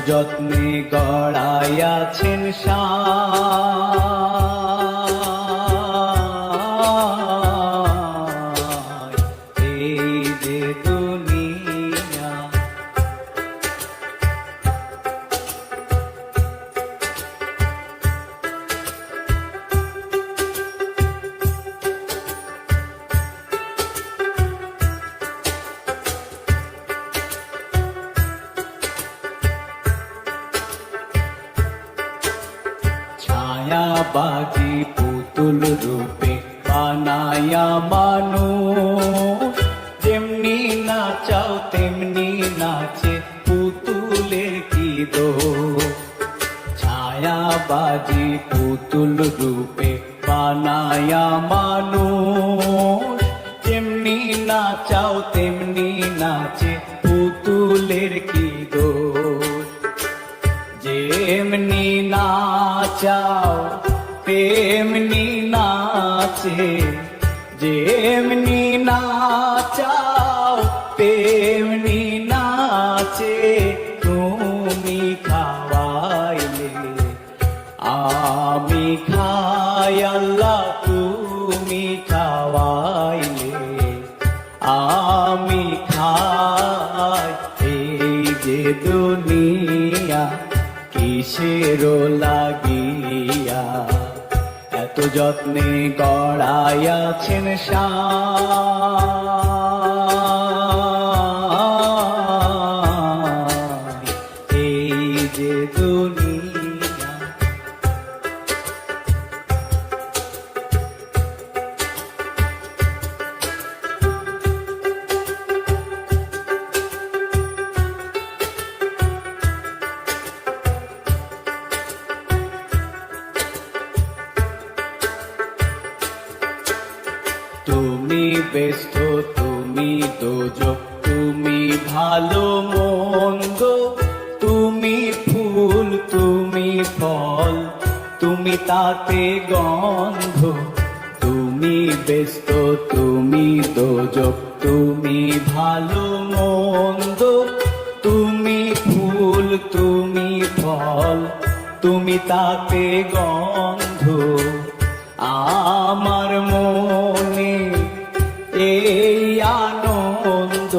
যত্নে গড়াইয়াছেন এই যে দুনিয়া। ছায়াবাজি পুতুল রূপে বানায়া মানুষ, যেমনি নাচাও তেমনি নাচে পুতুলের কি দোষ। ছায়াবাজি পুতুল রূপে বানায়া মানুষ, যেমনি নাচাও তেমনি নাচে পুতুলের কি দোষ। যেমনি নাচাও তেমনি নাচে, যেমনি নাচাও তেমনি নাচে। তুমি খাওয়াইলে আমি খাই আল্লাহ, তুমি খাওয়াইলে আমি খাই। এই যে দুনিয়া কিসের লাগিয়া, এত যত্নে গড়াইয়াছেন এই যে দুনিয়া। তুমি ব্যস্ত, তুমি দোজক, তুমি ভালো মন্দ, তুমি ফুল, তুমি ফল, তুমি তাতে গন্ধ। তুমি ব্যস্ত, তুমি দোজক, তুমি ভালো মন্দ, তুমি ফুল, তুমি ফল, তুমি তাতে গন্ধ। আমার মনে এই আনন্দ,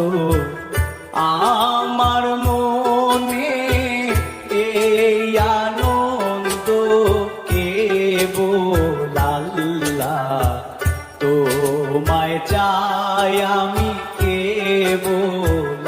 আমার মনে এই আনন্দ, কেবল আল্লাহ তোমায় চাই আমি, কেবল